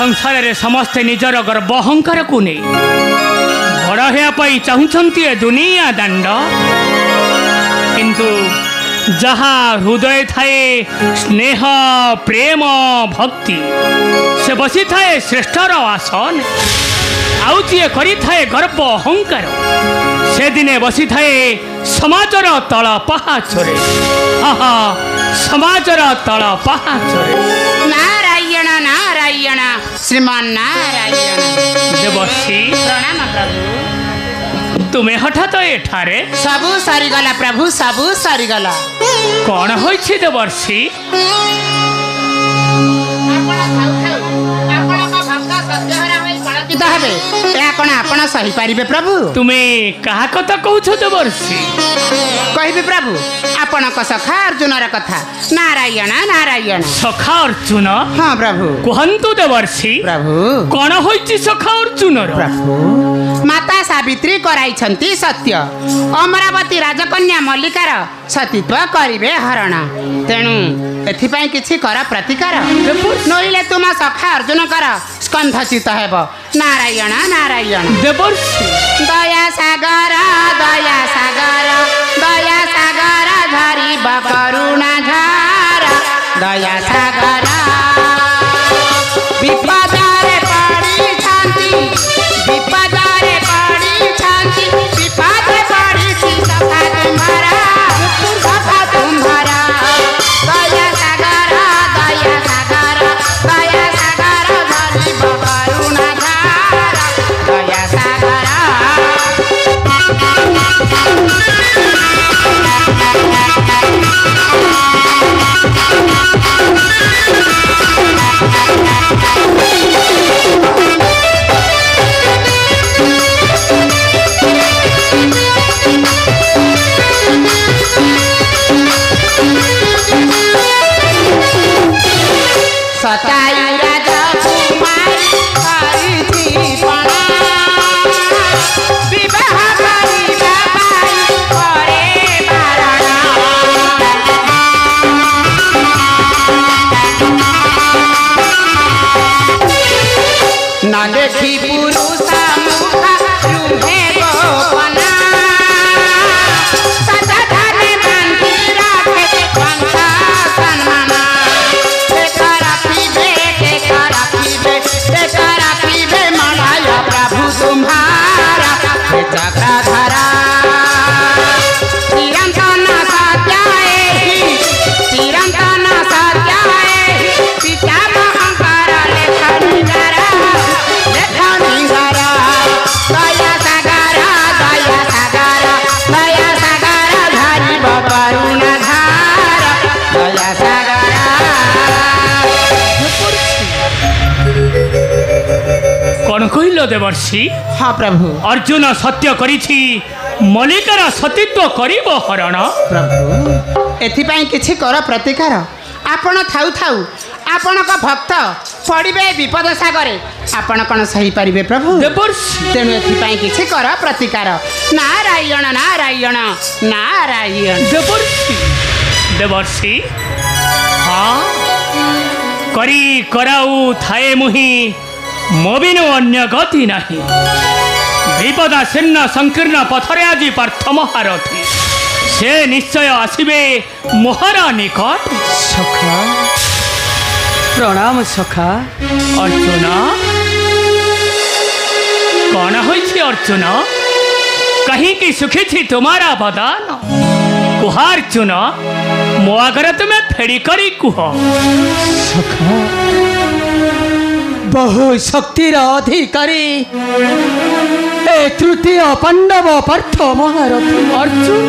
संसार रे समस्ते निजर गर्व अहंकार को नहीं बड़ होगापी चाहूँगी ए दुनिया दंड किंतु जहाँ हृदय थाए स्नेह प्रेम भक्ति से बसी थाए श्रेष्ठर आसन आउ जी करी थाए गर्व अहंकार से दिने बसी थाए समाजर तल पहाचरे समाजर तल पहाचरे। नारायण नारायण श्रीमान नारायण। देवर्षि प्रणाम प्रभु। तुम्हें हठात एठारे सबू सरीगला प्रभु सबू सरीगला। कौन होइछि देवर्षि? आपण सही पारिबे प्रभु? तुम्हें कहा कथा कहूछ देवर्षि? कहबे प्रभु आपण सखा अर्जुनर कथा। नारायण नारायण। सखा अर्जुन? हाँ प्रभु। कहंतु देवर्षि प्रभु कौन होइछि सखा अर्जुनर? प्रभु माता सावित्री कराइछंती सत्य अमरावती राजकन्या मल्लिकार सतीत्व करिवे हरण तेणु एथिपाई किछि कर प्रतिकार नइले तुम सखा अर्जुन कर स्कंधचित हेब। नारायण नारायण। देवर्षि दया सागर धरी करुणा धार दया सागर विपदारे पड़ी छांती विपदारे पड़ी छांती विपदे पड़ी सखा तुम्हारा दया सागर धरी करुणा धार दया सागर। सताई राजा कुमारी हरिथी पणा विवाह करिबा पाई करे बारणा न देखी पुरुष मुखा रुहे गोपना सदा धने बांधी राखे वंशा सन्माना मनाया प्रभु तुम्हारा चक्रधरा चिरंतन सत्याए पिता महंकर लेखनिगरा दया सागर धरी करुणा धार दया सागर। कौन कहल देवर्षि? हाँ प्रभु। अर्जुन सत्य करिछि मल्लिकार सतीत्व करिब हरण। प्रभु एथिपाई किछि कर प्रतिकार आपण थाउ थाउ आपण का भक्त पड़िबे विपद सागरे आपण कौन सही पारिबे प्रभु? देवर्षि तेणु एथिपाई किछि कर प्रतिकार। नारायण नारायण नारायण। देवर्षि हाँ करी कराऊ थाए मुहि मोबिनो अन्य गति नहीं विपदा सिन्न संकीर्ण पथरे आज पार्थ महारथी से निश्चय आसबे मोहरा निकट। सखा प्रणाम सखा। अर्जुन कौन होइछि अर्जुन? कहीं की सुखी थी तुम्हारा बदन कुह अर्जुन मो आगे तुम्हें फेड़ी करी कुह। सखा बहु शक्तिर अधिकारी ए तृतीय पांडव पार्थ महारथी अर्जुन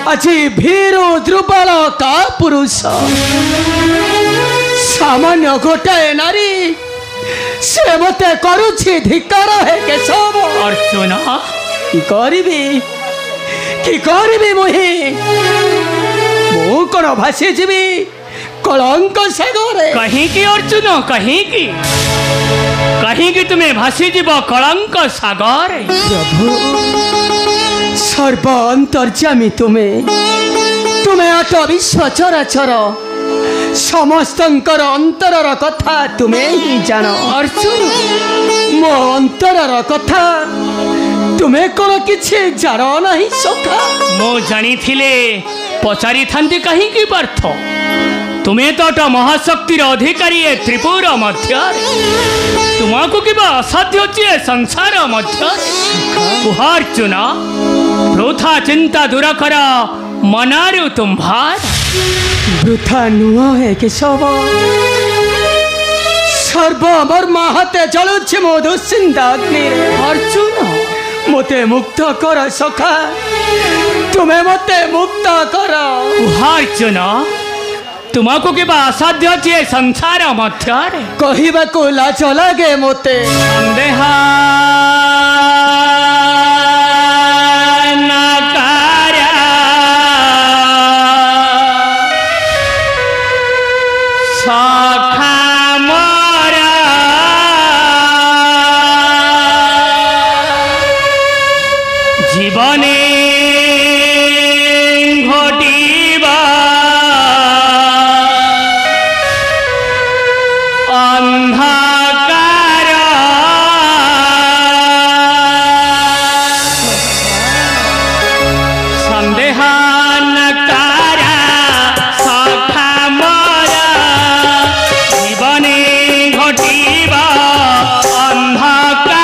আজি भीरु दुर्बल का पुरुष सामान्य गोटाए नारी से मते करुछि धिक्कार है केशव। अर्जुन कि करिबी मुहि मु कोन भासी जीवी कलंक सागरे। कहीं की अर्जुन कहीं की तुम्हें भासी जीव कलंक सागर। प्रभु सर्व अंतर्यामी तुम्हें आठ विश्व चराचर ସମସ୍ତଙ୍କର ଅନ୍ତରର କଥା ତୁମେ ହିଁ ଜାଣ। अर्जुन ମୋ ଅନ୍ତରର କଥା ତୁମେ କ'ଣ କିଛି ଜାଣ ନାହିଁ ସଖା? मो जानी पचारि थांती कहीं पार्थ तुम्हें तो महाशक्तिर अधिकारी ए त्रिपुर मध्य तुमको कि असाध्य चे संसार मध्य अर्जुन वृथा चिंता दूर कर मनारू तुम्हार ବୃଥା ନୁହଁ ହେ କେଶବ। ସର୍ବ ମର୍ମା ହାତେ ଜଳୁଛି ମୋ ଦୁଶ୍ଚିନ୍ତା ଅଗ୍ନିରେ। अर्जुन ମୋତେ ମୁକ୍ତ କର ସଖା, ତୁମେ ମୋତେ ମୁକ୍ତ କର। अर्जुन तुमको कि असाध्य चे संसार मध्य କହିବାକୁ ଲାଜ ଲାଗେ ମୋତେ। संदेह जीवने घटिबा अंधकार संदेह नकारा सखा मोरा जीवने घटिबा अंधकार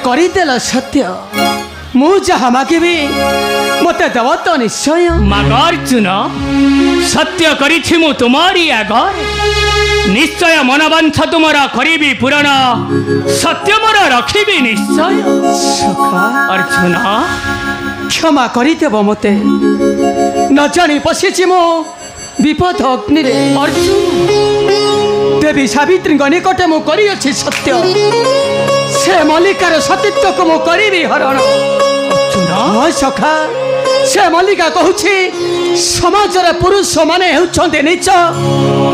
କରିଦେଲ ସତ୍ୟ ମୁଁ ଯାହା ମାଗିବି ମୋତେ ଦେବ ତ ନିଶ୍ଚୟ ମାଗ ଅର୍ଜୁନ ସତ୍ୟ କରିଛି ମୁଁ ତୁମରି ଆଗରେ ନିଶ୍ଚୟ ମନବାଞ୍ଛା ତୁମର କରିବି ପୂରଣ ସତ୍ୟ ମୋର ରଖିବି ନିଶ୍ଚୟ ସଖା ଅର୍ଜୁନ କ୍ଷମା କରିଦେବ ମୋତେ ନ ଜାଣି ପଶିଛି ମୁଁ ବିପଦ ଅଗ୍ନିରେ ଅର୍ଜୁନ ଦେବୀ ସାବିତ୍ରୀଙ୍କ ନିକଟେ ମୁଁ କରିଅଛି ସତ୍ୟ ସେ ମଲ୍ଲିକାର ସତୀତ୍ୱକୁ ମୁଁ କରିବି ହରଣ ହଁ ସଖା ସେ ମଲ୍ଲିକା କହୁଛି ସମାଜରେ ପୁରୁଷମାନେ ହେଉଛନ୍ତି ନିଚ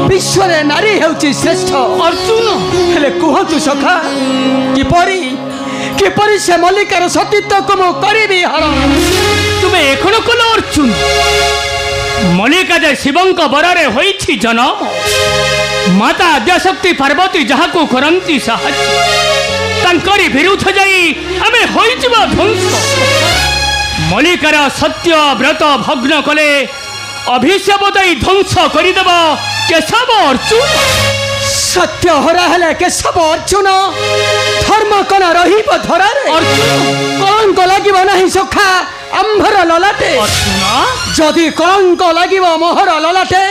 ବିଶ୍ୱରେ ନାରୀ ହେଉଛି ଶ୍ରେଷ୍ଠ ଅର୍ଜୁନ ହେଲେ କୁହନ୍ତୁ ସଖା କିପରି କିପରି ସେ ମଲ୍ଲିକାର ସତୀତ୍ୱକୁ ମୁଁ କରିବି ହରଣ ତୁମେ ଏଖଣ କଲ ଅର୍ଜୁନ ମଲ୍ଲିକା ଯେ ଶିବଙ୍କ ବରରେ ହୋଇଛି ଜନ୍ମ ମାତା ଆଦ୍ୟଶକ୍ତି ପାର୍ବତୀ ଯାହାକୁ କରନ୍ତି ସାହାଯ୍ୟ ତାଙ୍କରି ବିରୁଦ୍ଧ ଯାଇ ଆମେ ହୋଇଯିବା ଧ୍ୱଂସ ମଲ୍ଲିକାର ସତ୍ୟ ବ୍ରତ ଭଗ୍ନ କଲେ ଅଭିଶାପ ଦେଇ ଧ୍ୱଂସ କରିଦେବ କେଶବ ଅର୍ଜୁନ ସତ୍ୟ ହରା ହେଲେ କେଶବ ଅର୍ଜୁନ ଧର୍ମ କଣ ରହିବ ଧରାରେ କଳଙ୍କ ଲାଗିବ ନାହିଁ ସଖା ଆମ୍ଭର ଲଲାଟେ ଯଦି କଳଙ୍କ ଲାଗିବ ମୋହର ଲଲାଟେ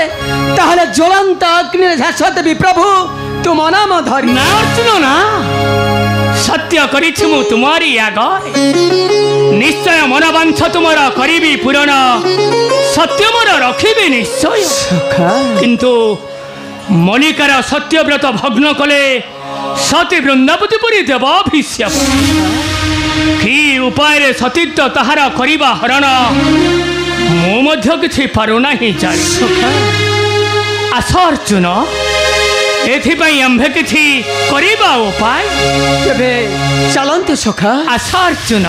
ତାହେଲେ ଜ୍ୱଳନ୍ତ ଅଗ୍ନିରେ ଝାସ ଦେବି ପ୍ରଭୁ ତୁମ ନାମ ଧରି ନା ଅର୍ଜୁନ ନା ସତ୍ୟ କରିଛି ମୁଁ ତୁମରି ଆଗରେ ନିଶ୍ଚୟ ମନବାଞ୍ଛ ତୁମର କରିବି ପୂରଣ ସତ୍ୟ ମୋର ରଖିବି ନିଶ୍ଚୟ କିନ୍ତୁ ମଲ୍ଲିକାର ସତ୍ୟବ୍ରତ ଭଗ୍ନ କଲେ ସତୀ ବୃନ୍ଦାବତୀ ପରି ଦେବ ଅଭିଶାପ କି ଉପାୟରେ ସତୀତ୍ୱ ତାହାର କରିବା ହରଣ ମୁଁ ମଧ୍ୟ କିଛି ପାରୁନାହିଁ ଜାଣି ଆସ ଅର୍ଜୁନ ଏଥିପାଇଁ ଆମ୍ଭେ କିଛି କରିବା ଉପାୟ ତେବେ ଚାଲନ୍ତୁ ସଖା ଆସ ଅର୍ଜୁନ